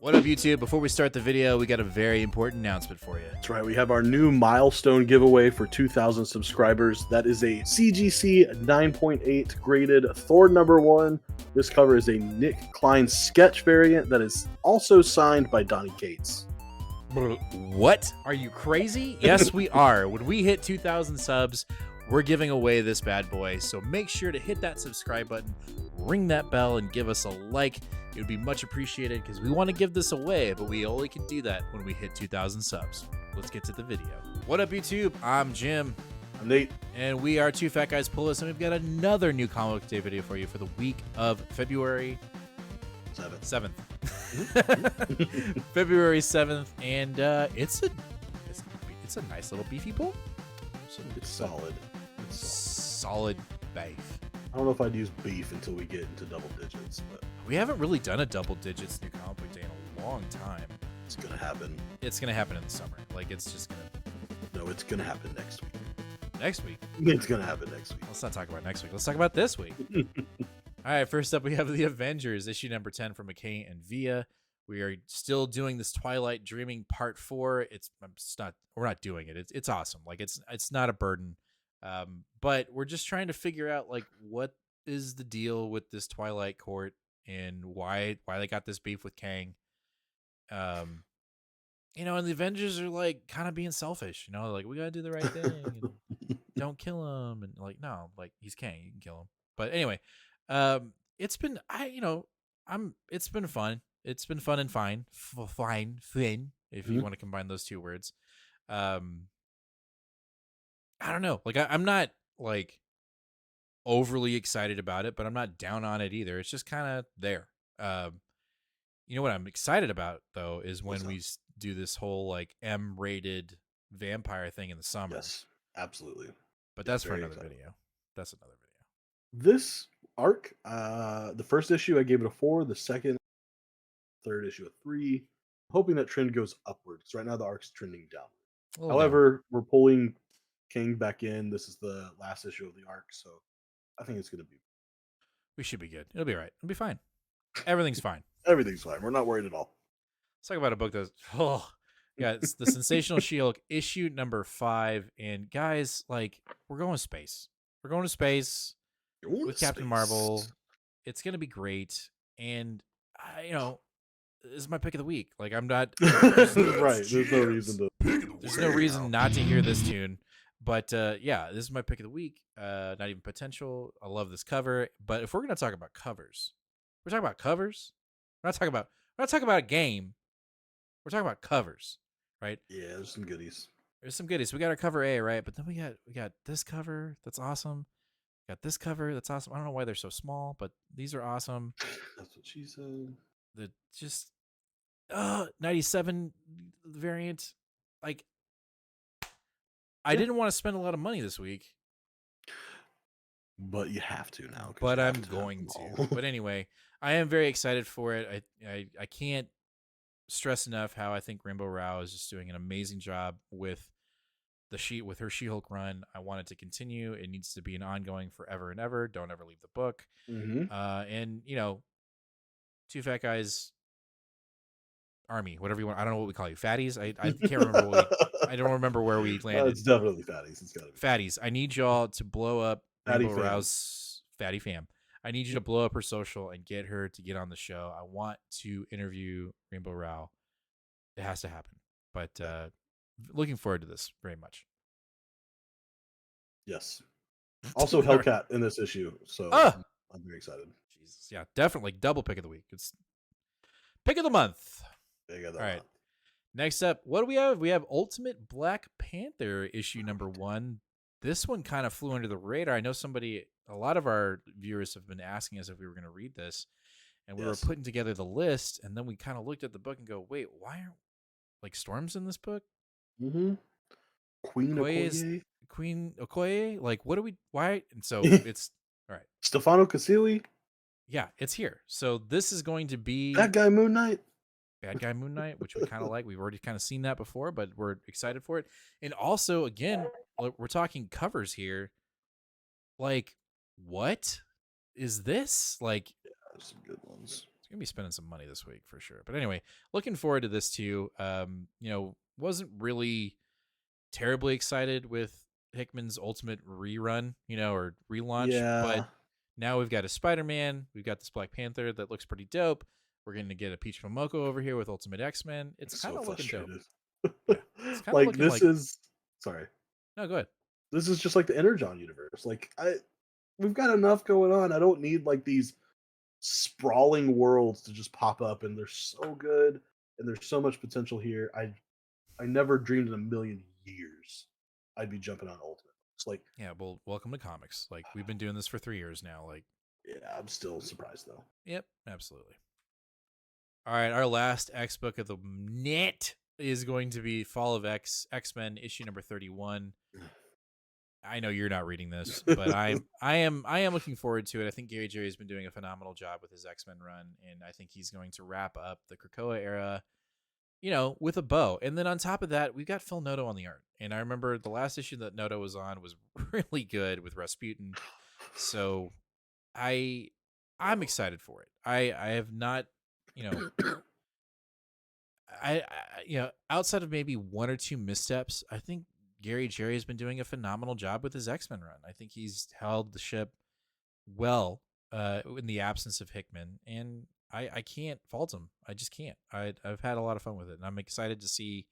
What up, YouTube? Before we start the video, we got a very important announcement for you. That's right, we have our new milestone giveaway for 2,000 subscribers. That is a CGC 9.8 graded Thor #1. This cover is a Nick Klein sketch variant that is also signed by Donnie Cates. What? Are you crazy? Yes, we are. When we hit 2,000 subs, we're giving away this bad boy. So make sure to hit that subscribe button, ring that bell, and give us a like. It would be much appreciated because we want to give this away, but we only can do that when we hit 2,000 subs. Let's get to the video. What up, YouTube? I'm Jim. I'm Nate. And we are Two Fat Guys Pull List, and we've got another new comic book day video for you for the week of February 7th. February 7th, and it's a nice little beefy pull. It's solid. Solid beef. I don't know if I'd use beef until we get into double digits, but We haven't really done a double digits new comic book day in a long time. it's gonna happen. It's gonna happen in the summer. Like, it's just gonna. No, it's gonna happen next week. Next week. It's gonna happen next week. Let's not talk about next week. Let's talk about this week. All right, first up, we have The Avengers, issue number 10 from McKay and Via. We are still doing this Twilight Dreaming Part 4. We're not doing it. It's awesome. Like, it's not a burden. But we're just trying to figure out, like, what is the deal with this Twilight Court and why they got this beef with Kang. And the Avengers are, like, kind of being selfish, like, we gotta do the right thing. Don't kill him. And, like, no, like, he's Kang, you can kill him. But anyway, it's been it's been fun. It's been fun and fine, if you want to combine those two words. I don't know. Like, I'm not, like, overly excited about it, but I'm not down on it either. It's just kind of there. What I'm excited about, though, is when we do this whole, like, M-rated vampire thing in the summer. Yes, absolutely. But that's for another video. That's another video. This arc, the first issue I gave it a 4, the second, third issue a 3. Hoping that trend goes upward because right now the arc's trending down. However, we're pulling King back in. This is the last issue of the arc, so I think it's gonna be. We should be good. It'll be all right. It'll be fine. Everything's fine. Everything's fine. We're not worried at all. Let's talk about a book that's it's the Sensational SheHulk issue number 5. And guys, like, we're going to space. We're going to space with Captain Marvel. It's gonna be great. And this is my pick of the week. Like, I'm not right. There's no reason to. There's no reason not to hear this tune. But this is my pick of the week. Not even potential. I love this cover. But if we're gonna talk about covers, we're talking about covers. We're not talking about a game. We're talking about covers, right? Yeah, there's some goodies. There's some goodies. We got our cover A, right? But then we got this cover that's awesome. We got this cover that's awesome. I don't know why they're so small, but these are awesome. That's what she said. The just 97 variant. Like, I didn't want to spend a lot of money this week, but you have to now. But I'm going to. But anyway, I am very excited for it. I can't stress enough how I think Rainbow Rowell is just doing an amazing job with her SheHulk run. I want it to continue. It needs to be an ongoing forever and ever. Don't ever leave the book. And Two Fat Guys Army, whatever you want. I don't know what we call you. Fatties? I can't remember I don't remember where we landed. It's definitely Fatties. It's gotta be Fatties. I need y'all to blow up Rainbow Rowell's Fatty Fam. I need you to blow up her social and get her to get on the show. I want to interview Rainbow Rowell. It has to happen. But looking forward to this very much. Yes. Also Hellcat in this issue. So I'm very excited. Jesus. Yeah, definitely double pick of the week. It's pick of the month. All right. Next up, what do we have? We have Ultimate Black Panther issue number 1. This one kind of flew under the radar. I know a lot of our viewers have been asking us if we were going to read this, and we were putting together the list, and then we kind of looked at the book and go, wait, why aren't, like, Storm's in this book? Queen Okoye? Like, why? And so it's, all right. Stefano Casilli? Yeah, it's here. So this is going to be Bad Guy Moon Knight, which we kind of like. We've already kind of seen that before, but we're excited for it. And also, again, we're talking covers here. Like, what is this? Like, some good ones. gonna be spending some money this week for sure. But anyway, looking forward to this too. Wasn't really terribly excited with Hickman's Ultimate rerun, or relaunch, but Yeah, now we've got a Spider-Man, we've got this Black Panther that looks pretty dope. We're going to get a Peach Momoko over here with Ultimate X-Men. It's kind so of looking dope. frustrated. Yeah, it's kind of Like looking this like. is sorry. No, go ahead. This is just like the Energon universe. Like we've got enough going on. I don't need like these sprawling worlds to just pop up, and they're so good, and there's so much potential here. I never dreamed in a million years I'd be jumping on Ultimate. It's like, Yeah, well, welcome to comics. Like, we've been doing this for 3 years now. Like, yeah, I'm still surprised though. yep, absolutely. All right, our last X book of the net is going to be Fall of X-Men issue number 31. I know you're not reading this, but I am looking forward to it. I think Gary Jerry has been doing a phenomenal job with his X-Men run, and I think he's going to wrap up the Krakoa era, with a bow. And then on top of that, we've got Phil Noto on the art. And I remember the last issue that Noto was on was really good with Rasputin. So I'm excited for it. I have not, outside of maybe one or two missteps, I think Gary Jerry has been doing a phenomenal job with his X-Men run. I think he's held the ship well in the absence of Hickman, and I can't fault him. I just can't. I've had a lot of fun with it, and I'm excited to see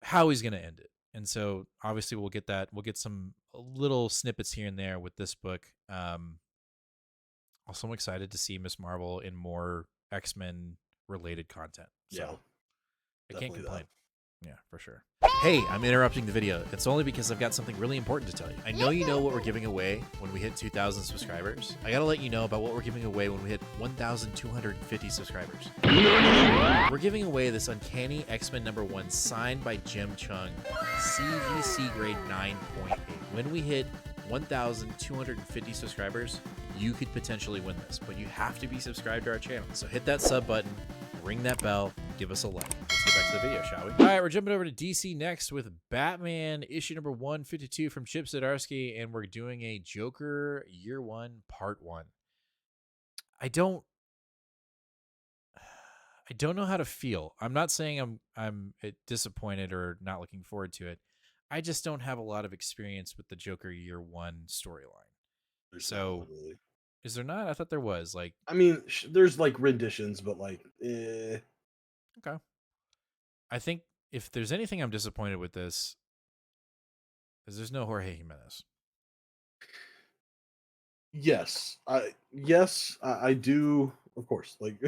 how he's going to end it. And so obviously we'll get that. We'll get some little snippets here and there with this book. Also, I'm excited to see Miss Marvel in more X-Men related content. So Yeah, I can't complain. Yeah, for sure. Hey, I'm interrupting the video. It's only because I've got something really important to tell you. I know you know what we're giving away when we hit 2,000 subscribers. I gotta let you know about what we're giving away when we hit 1,250 subscribers. We're giving away this Uncanny X-Men #1 signed by Jim Chung, CGC grade 9.8. When we hit 1,250 subscribers, you could potentially win this, but you have to be subscribed to our channel. So hit that sub button, ring that bell, give us a like. Let's get back to the video, shall we? All right, we're jumping over to DC next with Batman issue number 152 from Chip Zdarsky, and we're doing a Joker Year 1 Part 1. I don't know how to feel. I'm not saying I'm disappointed or not looking forward to it. I just don't have a lot of experience with the Joker Year 1 storyline. So, is there not? I thought there was. Like, I mean, there's like renditions, but like, okay. I think if there's anything I'm disappointed with this, is there's no Jorge Jimenez. Yes, I do. Of course, like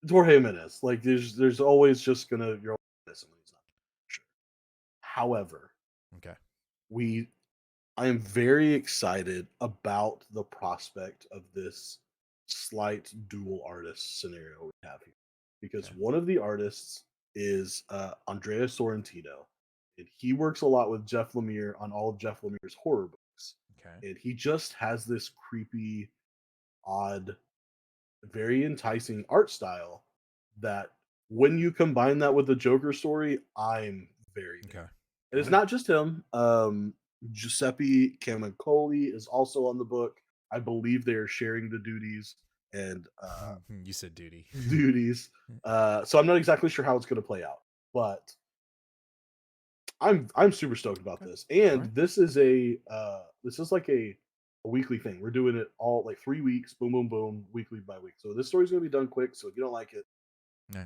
Jorge Jimenez. Like, there's always just gonna you're always miss him when he's not sure. However, Okay. I am very excited about the prospect of this slight dual artist scenario we have here, because one of the artists is Andrea Sorrentino, and he works a lot with Jeff Lemire on all of Jeff Lemire's horror books. Okay. And he just has this creepy, odd, very enticing art style that when you combine that with the Joker story, I'm very Okay. And it's not just him. Giuseppe Camuncoli is also on the book. I believe they are sharing the duties and you said duty. duties. So I'm not exactly sure how it's going to play out, but I'm super stoked about this. And this is like a weekly thing. We're doing it all like 3 weeks, boom, boom, boom, weekly by week. So this story's going to be done quick. So if you don't like it,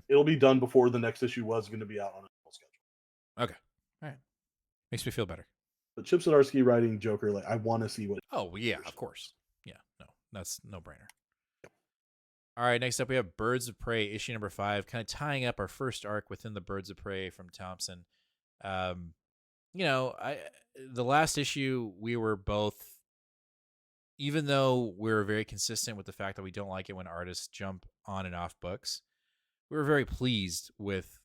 it'll be done before the next issue was going to be out on a schedule. Okay. All right. Makes me feel better. But Chip Zdarsky writing Joker, like I want to see what. Oh yeah, of course. Yeah, no, that's no brainer. All right, next up we have Birds of Prey issue number 5, kind of tying up our first arc within the Birds of Prey from Thompson. The last issue we were both, even though we were very consistent with the fact that we don't like it when artists jump on and off books, we were very pleased with.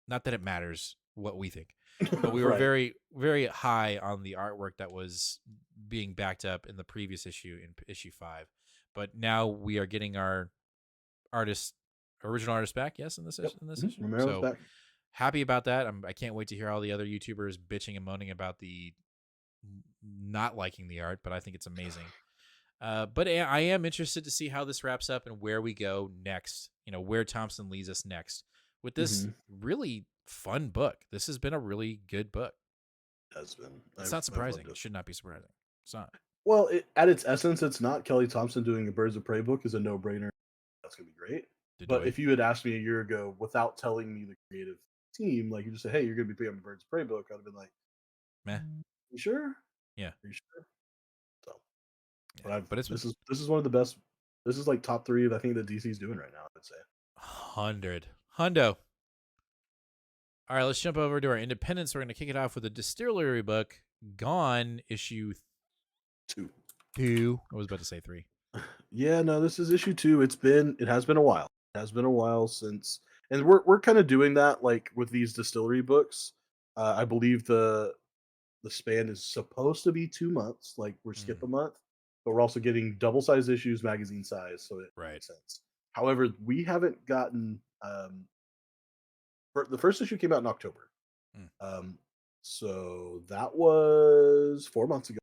Not that it matters what we think. But we were very, very high on the artwork that was being backed up in the previous issue, in issue 5. But now we are getting our original artist back. Yes, in this issue. Romero's back. Happy about that. I can't wait to hear all the other YouTubers bitching and moaning about the not liking the art, but I think it's amazing. But I am interested to see how this wraps up and where we go next. Where Thompson leads us next with this Mhm. really fun book. This has been a really good book. Has been. It's not I've surprising. loved It it. should not be surprising. It's not. Well, at its essence, it's not. Kelly Thompson doing a Birds of Prey book is a no-brainer. That's gonna be great. But Dedoy. if you had asked me a year ago without telling me the creative team, like you just say, "Hey, you're gonna be putting on the Birds of Prey book," I'd have been like, Meh. "You sure? Yeah. Are you sure?" So, Yeah. but I've But it's been this is one of the best. This is like top three of I think that DC's doing right now. I'd say 100. Hundo. All right, let's jump over to our independence. We're going to kick it off with a Distillery book, Gone, issue two. 2. I was about to say 3. Yeah, no, this is issue two. It has been a while. It has been a while since, and we're kind of doing that like with these Distillery books. I believe the span is supposed to be 2 months. Like we're skip Mm, a month, but we're also getting double size issues, magazine size, so it right. makes sense. However, we haven't gotten the first issue came out in October. Mm, Um, so that was 4 months ago.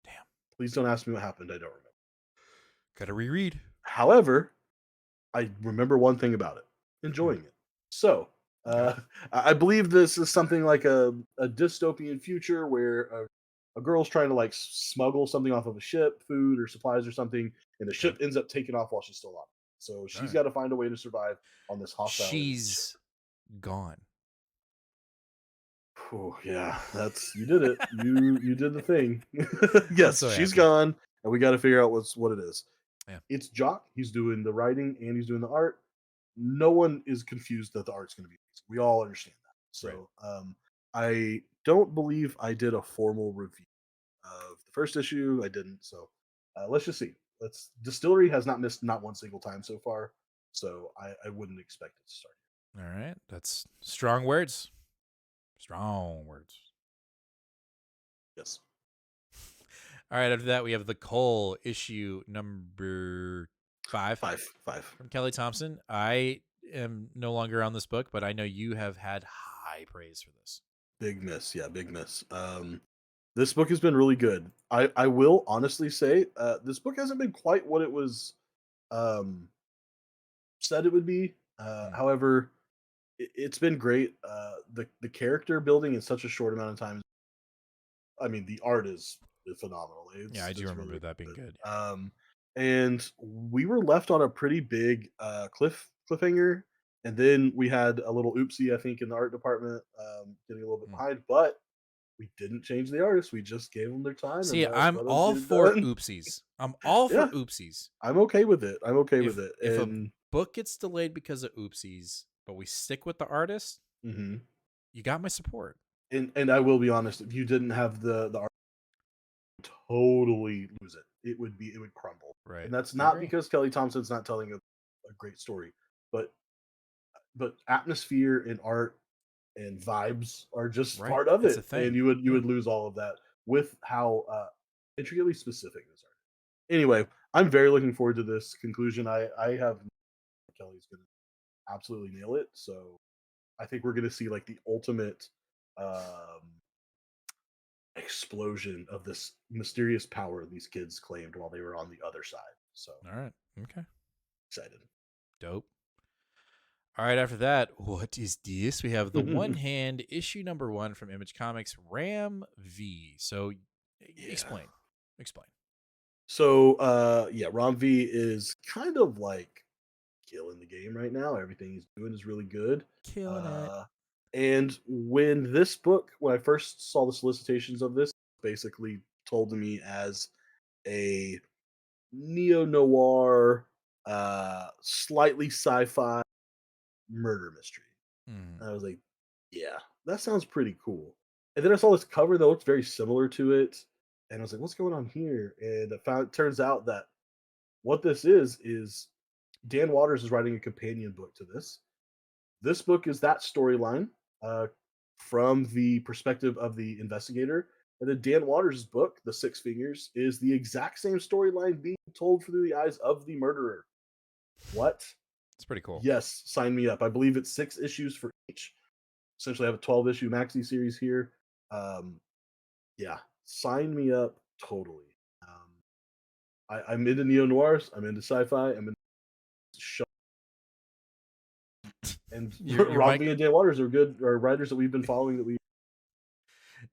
damn. Please don't ask me what happened. I don't remember. Got to reread. However, I remember one thing about it: Hmm. enjoying it. So, Okay. uh, I believe this is something like a dystopian future where a girl's trying to like smuggle something off of a ship, food or supplies or something, and the Okay. ship ends up taking off while she's still on it. So All she's right. got to find a way to survive on this hostile enemy ship. She's gone. Oh yeah, that's you did it. You did the thing. I'm Yes, so she's happy. gone, and we got to figure out what it is. Yeah. It's Jock. He's doing the writing and he's doing the art. No one is confused that the art's going to be amazing. We all understand that. Right. So I don't believe I did a formal review of the first issue. I didn't. So let's just see. Let's Distillery has not missed not one single time so far. So I wouldn't expect it to start. All right. That's strong words. Strong words. Yes. All right. After that, we have the Cole issue number 5 Five. from Kelly Thompson. I am no longer on this book, but I know you have had high praise for this. Big miss. Yeah, big miss. This book has been really good. I will honestly say this book hasn't been quite what it was um, said it would be. Mm, However, it's been great. The character building in such a short amount of time. I mean, the art is phenomenal. yeah, I do It's really, remember really that being good. good. And we were left on a pretty big cliffhanger, and then we had a little oopsie, I think, in the art department, getting a little bit Mm. behind, but we didn't change the artists. We just gave them their time and See, I'm let them all get it for done. oopsies. I'm all for Yeah, oopsies. I'm okay with it. I'm okay with If it. if a And book gets delayed because of oopsies, but we stick with the artist, mhm. you got my support. And I will be honest, if you didn't have the art, totally lose it. It would crumble. Right. And that's I not agree. because Kelly Thompson's not telling a great story, but atmosphere and art and vibes are just Right. part of It's a it. And thing. you Yeah. would lose all of that with how intricately specific this art. Anyway, I'm very looking forward to this conclusion. I have Kelly's gonna absolutely nail it. So I think we're gonna see like the ultimate um explosion of this mysterious power these kids claimed while they were on the other side. So All right. Okay. excited. Dope. All right. After that, what is this? We have the one hand issue number 1 from Image Comics, Ram V. So Yeah. explain. Explain. So yeah, Rom V is kind of like killing the game right now. Everything he's doing is really good. Killing it. Uh and when I first saw the solicitations of this, basically told to me as a neo noir, slightly sci-fi murder mystery. Mm, And I was like, yeah, that sounds pretty cool. And then I saw this cover that looks very similar to it. And I was like, what's going on here? And turns out that what this is Dan Waters is writing a companion book to this. This book is that storyline uh, from the perspective of the investigator. And then Dan Waters' book, The Six Fingers, is the exact same storyline being told through the eyes of the murderer. What? it's pretty cool. Yes, sign me up. I believe it's 6 issues for each. Essentially, I have a 12-issue maxi series here. Um, yeah, sign me up totally. Um, I'm into neo noirs. I'm into sci-fi. I'm into and Your Rob mic V and Jay Waters are good writers that we've been following. That we.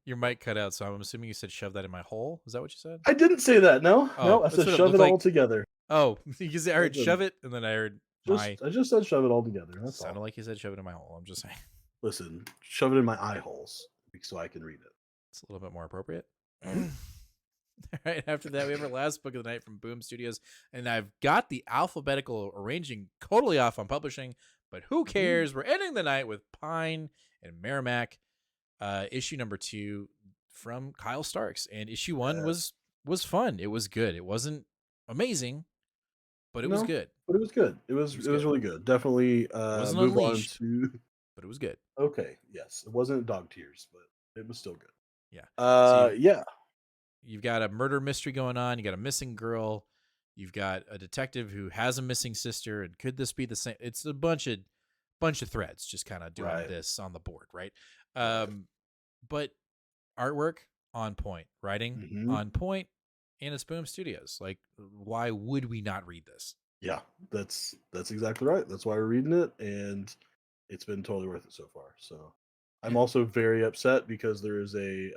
your mic cut out, so I'm assuming you said shove that in my hole. Is that what you said? I didn't say that. No, Oh, no. I that's said what it shove looked it all like. together. Oh, because I heard Listen, shove it, and then I heard my. I just said shove it all together. That's Sounded all. like you said shove it in my hole. I'm just saying. Listen, shove it in my eye holes so I can read it. It's a little bit more appropriate. Mhm. All right. After that, we have our last book of the night from Boom Studios, and I've got the alphabetical arranging totally off on publishing, but who cares? We're ending the night with Pine and Merrimack, issue number 2 from Kyle Starks, and issue 1 was fun. It was good. It wasn't amazing, but it was No, good. but it was good. It was good. really good. Definitely It wasn't move unleashed, on to. but it was good. Okay, yes, it wasn't dog tears, but it was still good. Yeah. So Yeah. you've got a murder mystery going on. You got a missing girl. You've got a detective who has a missing sister. And could this be the same? It's a bunch of threads just kind of doing this on the board, right? But artwork on point, writing on point, and it's Boom Studios. Like, why would we not read this? Yeah, that's exactly right. That's why we're reading it, and it's been totally worth it so far. So I'm also very upset because there is a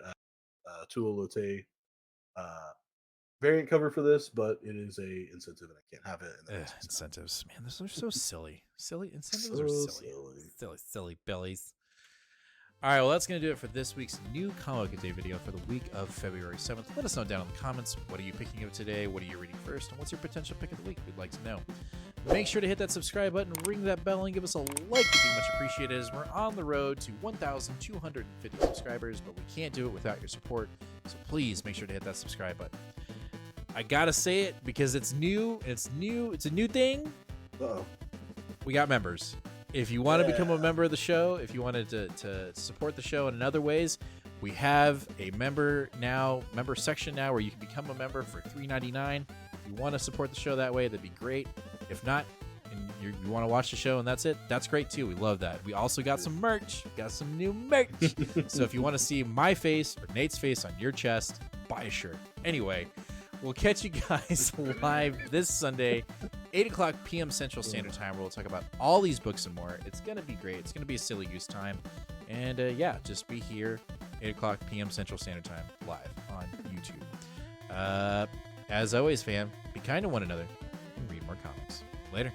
Tula Lotte variant cover for this, but it is a incentive and I can't have it. And incentives, man, those are so silly. Silly incentives so are silly. Silly bellies. All right, well, that's going to do it for this week's new Comic Book Day video for the week of February 7th. Let us know down in the comments, what are you picking up today? What are you reading first? And what's your potential pick of the week? We'd like to know. Make sure to hit that subscribe button, ring that bell, and give us a like. It'd be much appreciated as we're on the road to 1,250 subscribers, but we can't do it without your support. So please make sure to hit that subscribe button. I got to say it because it's new. It's a new thing. Uh-oh. We got members. If you want to become a member of the show, if you wanted to support the show in other ways, we have a member section now where you can become a member for $3.99. If you want to support the show that way, that'd be great. If not, and you want to watch the show and that's it, that's great too. We love that. We also got some merch. We got some new merch. So if you want to see my face or Nate's face on your chest, buy a shirt. Anyway, we'll catch you guys live this Sunday, 8 o'clock p.m. Central Standard Time, where we'll talk about all these books and more. It's going to be great. It's going to be a silly goose time. And just be here, 8 o'clock p.m. Central Standard Time, live on YouTube. As always, fam, be kind to one another and read more comics. Later.